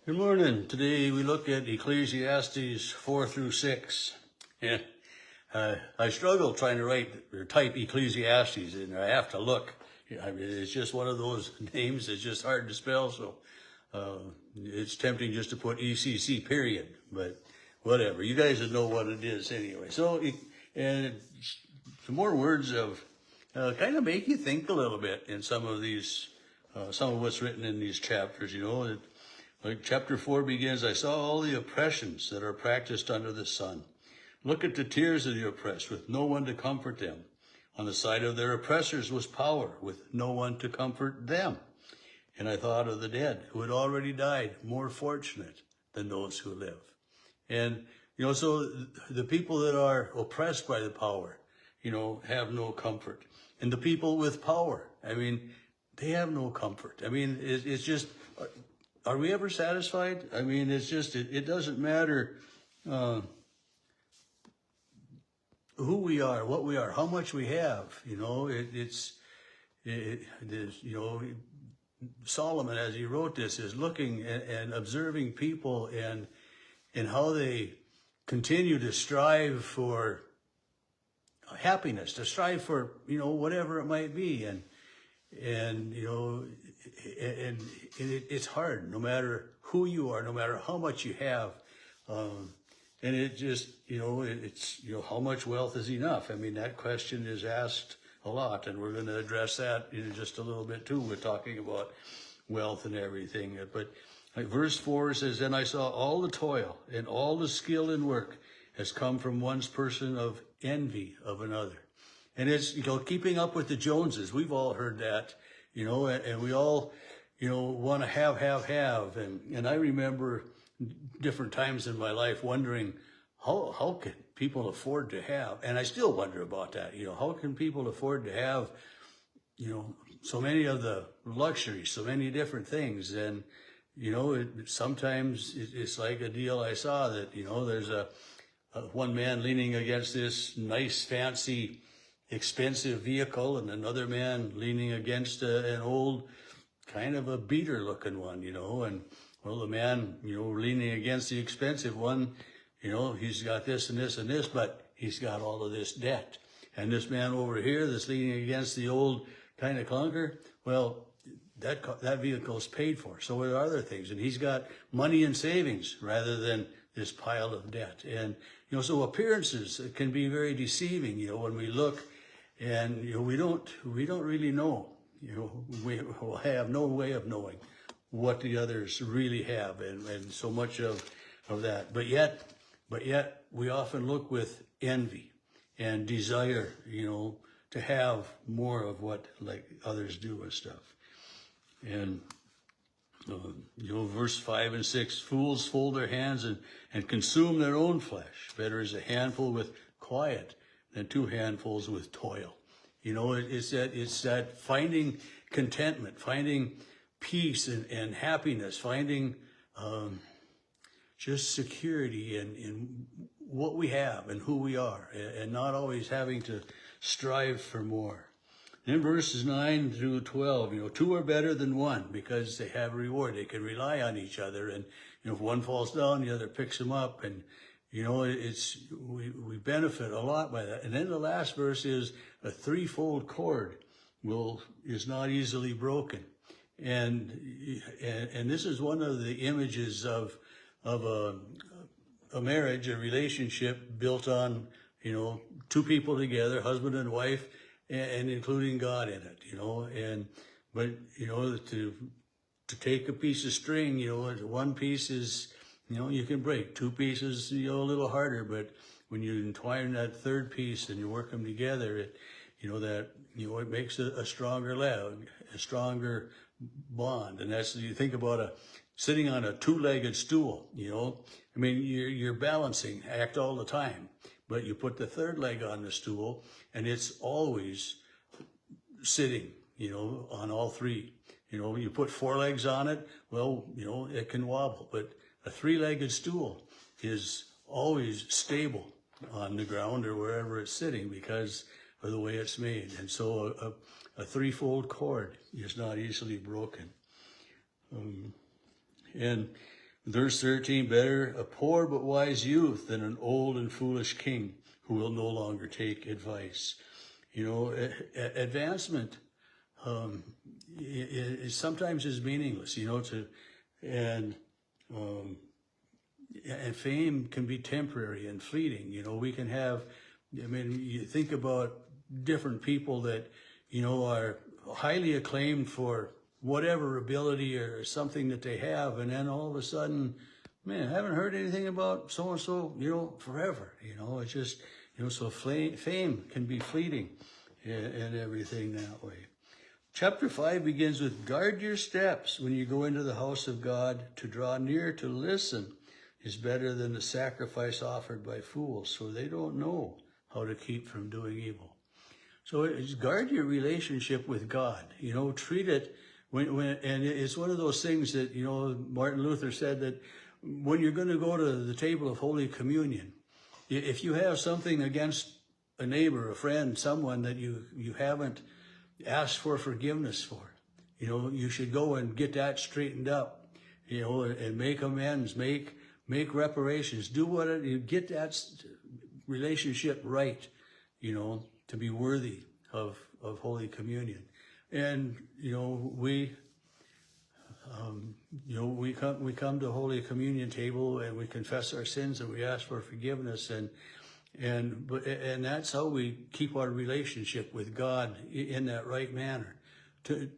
Good morning. Today we look at Ecclesiastes 4 through 6. And I struggle trying to write or type Ecclesiastes, and I have to look. I mean, it's just one of those names that's just hard to spell, so it's tempting just to put ECC period, but whatever. You guys would know what it is anyway. So, and some more words of kind of make you think a little bit in some of these, some of what's written in these chapters, you know. Like chapter 4 begins, I saw all the oppressions that are practiced under the sun. Look at the tears of the oppressed with no one to comfort them. On the side of their oppressors was power with no one to comfort them. And I thought of the dead who had already died, more fortunate than those who live. And, you know, so the people that are oppressed by the power, you know, have no comfort. And the people with power, I mean, they have no comfort. I mean, it's just... Are we ever satisfied? I mean, it's just, it doesn't matter who we are, what we are, how much we have, you know, it's, you know, Solomon, as he wrote this, is looking and observing people and how they continue to strive for happiness, to strive for, you know, whatever it might be. And you know, and it's hard, no matter who you are, no matter how much you have. And it just, you know, it's, you know, how much wealth is enough? I mean, that question is asked a lot, and we're going to address that in just a little bit too. We're talking about wealth and everything. But like verse 4 says, then I saw all the toil and all the skill in work has come from one's person of envy of another. And it's, you know, keeping up with the Joneses. We've all heard that, you know, and we all, you know, want to have. And I remember different times in my life wondering, how can people afford to have? And I still wonder about that, you know, how can people afford to have, you know, so many of the luxuries, so many different things? And, you know, sometimes it's like a deal I saw that, you know, there's a one man leaning against this nice, fancy, expensive vehicle, and another man leaning against an old kind of a beater looking one, you know. And well, the man, you know, leaning against the expensive one, you know, he's got this and this and this, but he's got all of this debt. And this man over here that's leaning against the old kind of clunker, well, that vehicle is paid for. So are other things. And he's got money in savings rather than this pile of debt. And, you know, so appearances can be very deceiving, you know, when we look. And, you know, we don't really know, you know, we have no way of knowing what the others really have, and so much of that. But yet we often look with envy and desire, you know, to have more of what like others do and stuff. And, you know, verse 5 and 6, fools fold their hands and consume their own flesh. Better is a handful with quiet than two handfuls with toil. You know, it's that finding contentment, finding peace and happiness, finding just security in what we have and who we are, and not always having to strive for more. Then verses 9 through 12, you know, two are better than one because they have reward. They can rely on each other, and, you know, if one falls down, the other picks them up, and, you know, we benefit a lot by that. And then the last verse is a threefold cord is not easily broken. And this is one of the images of a marriage, a relationship built on, you know, two people together, husband and wife, and including God in it, you know. But, you know, to take a piece of string, you know, one piece is, you know, you can break. Two pieces, you know, a little harder, but when you entwine that third piece and you work them together, it, you know, that, you know, it makes a stronger leg, a stronger bond. And that's, you think about sitting on a two-legged stool, you know. I mean, you're balancing act all the time, but you put the third leg on the stool and it's always sitting, you know, on all three. You know, you put four legs on it, well, you know, it can wobble, but a three-legged stool is always stable on the ground or wherever it's sitting because of the way it's made. And so a threefold cord is not easily broken. And Verse 13, better a poor but wise youth than an old and foolish king who will no longer take advice. You know, advancement sometimes is meaningless, you know, and fame can be temporary and fleeting. You know, we can have, I mean, you think about different people that, you know, are highly acclaimed for whatever ability or something that they have, and then all of a sudden, man, I haven't heard anything about so-and-so, you know, forever. You know, it's just, you know, so fame can be fleeting and everything that way. Chapter 5 begins with, guard your steps when you go into the house of God. To draw near to listen is better than the sacrifice offered by fools, for they don't know how to keep from doing evil. So it's guard your relationship with God. You know, treat it and it's one of those things that, you know, Martin Luther said that when you're going to go to the table of Holy Communion, if you have something against a neighbor, a friend, someone that you haven't asked for forgiveness for, you know, you should go and get that straightened up, you know, and make amends, make reparations, do what you get that relationship right, you know, to be worthy of Holy Communion. And, you know, we come to Holy Communion table and we confess our sins and we ask for forgiveness, and that's how we keep our relationship with God in that right manner.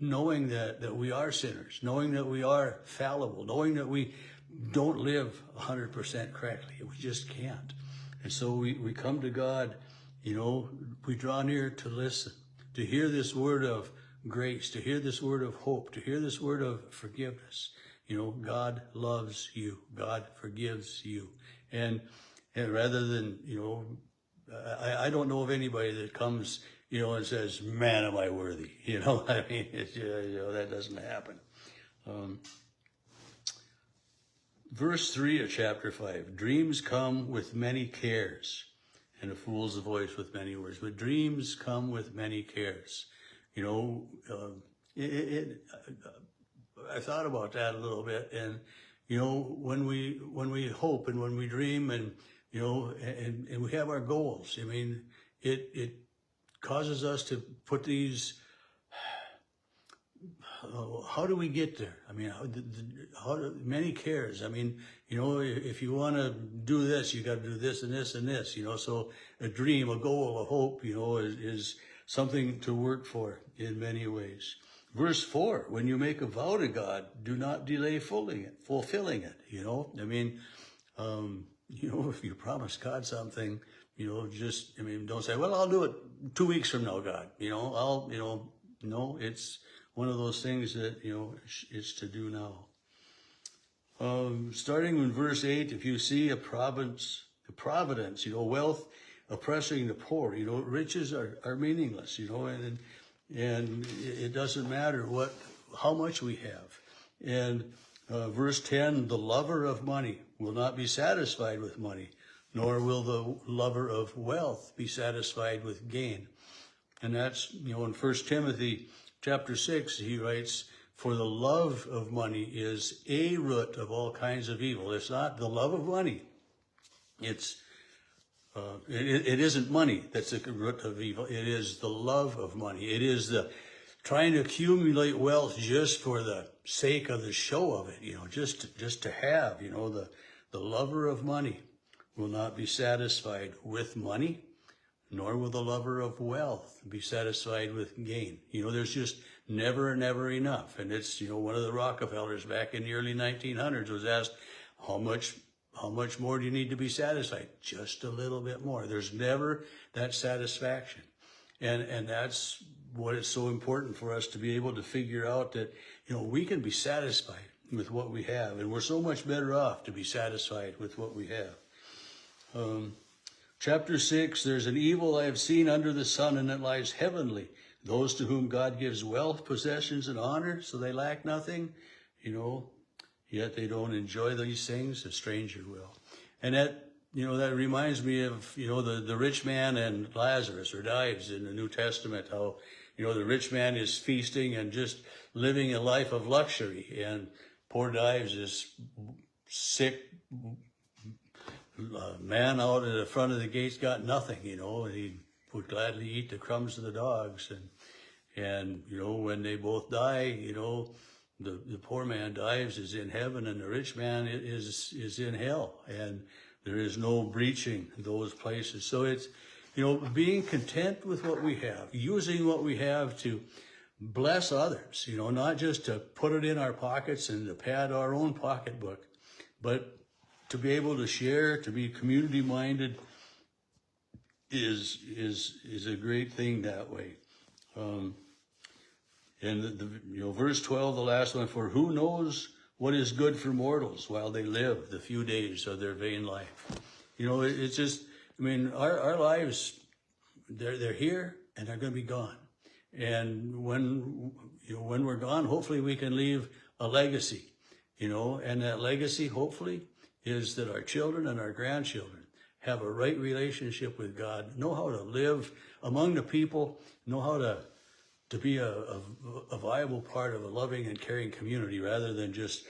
Knowing that we are sinners, knowing that we are fallible, knowing that we don't live 100% correctly. We just can't. And so we come to God, you know, we draw near to listen, to hear this word of grace, to hear this word of hope, to hear this word of forgiveness. You know, God loves you. God forgives you. And rather than, you know, I don't know of anybody that comes, you know, and says, man, am I worthy? You know, I mean, you know, that doesn't happen. Verse 3 of chapter 5, dreams come with many cares, and a fool's voice with many words. But dreams come with many cares. You know, I thought about that a little bit, and you know, when we hope and when we dream, and you know, and we have our goals. I mean, it causes us to put these. How do we get there? I mean, many cares. I mean, you know, if you want to do this, you got to do this and this and this. You know, so a dream, a goal, a hope, you know, is something to work for in many ways. Verse 4, when you make a vow to God, do not delay fulfilling it, you know. I mean, you know, if you promise God something, you know, don't say, well, I'll do it 2 weeks from now, God. You know, no, it's one of those things that, you know, it's to do now. Starting in verse 8, if you see a providence, you know, wealth oppressing the poor, you know, riches are meaningless, you know, and it doesn't matter how much we have. And verse 10, the lover of money will not be satisfied with money, nor will the lover of wealth be satisfied with gain. And that's, you know, in 1 Timothy chapter 6, he writes, for the love of money is a root of all kinds of evil. It's not the love of money. It isn't money that's the root of evil. It is the love of money. It is the trying to accumulate wealth just for the sake of the show of it, you know, just to have, you know, the lover of money will not be satisfied with money, nor will the lover of wealth be satisfied with gain. You know, there's just never enough. And it's, you know, one of the Rockefellers back in the early 1900s was asked, how much more do you need to be satisfied? Just a little bit more. There's never that satisfaction. And that's what is so important for us to be able to figure out, that, you know, we can be satisfied with what we have. And we're so much better off to be satisfied with what we have. Chapter 6, there's an evil I have seen under the sun, and it lies heavenly. Those to whom God gives wealth, possessions, and honor, so they lack nothing, you know, yet they don't enjoy these things, a stranger will. And that, you know, that reminds me of, you know, the rich man and Lazarus, or Dives in the New Testament, how, you know, the rich man is feasting and just living a life of luxury, and poor Dives is sick man out at the front of the gates got nothing, you know, and he would gladly eat the crumbs of the dogs. And you know, when they both die, you know, the poor man dies, is in heaven, and the rich man is in hell. And there is no breaching those places. So it's, you know, being content with what we have, using what we have to bless others, you know, not just to put it in our pockets and to pad our own pocketbook, but to be able to share, to be community minded is a great thing that way. And you know, verse 12, the last one, for who knows what is good for mortals while they live the few days of their vain life. You know, it's just, I mean, our lives, they're here and they're going to be gone. And when we're gone, hopefully we can leave a legacy, you know, and that legacy hopefully is that our children and our grandchildren have a right relationship with God, know how to live among the people, know how to be a viable part of a loving and caring community rather than just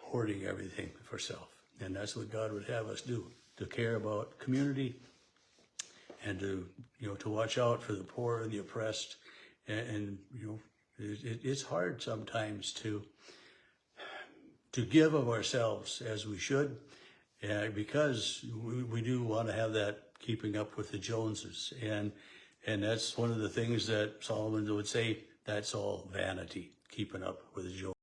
hoarding everything for self. And that's what God would have us do, to care about community and to, you know, to watch out for the poor and the oppressed. And you know, it's hard sometimes to give of ourselves as we should, because we do want to have that keeping up with the Joneses. And that's one of the things that Solomon would say, that's all vanity, keeping up with the Joneses.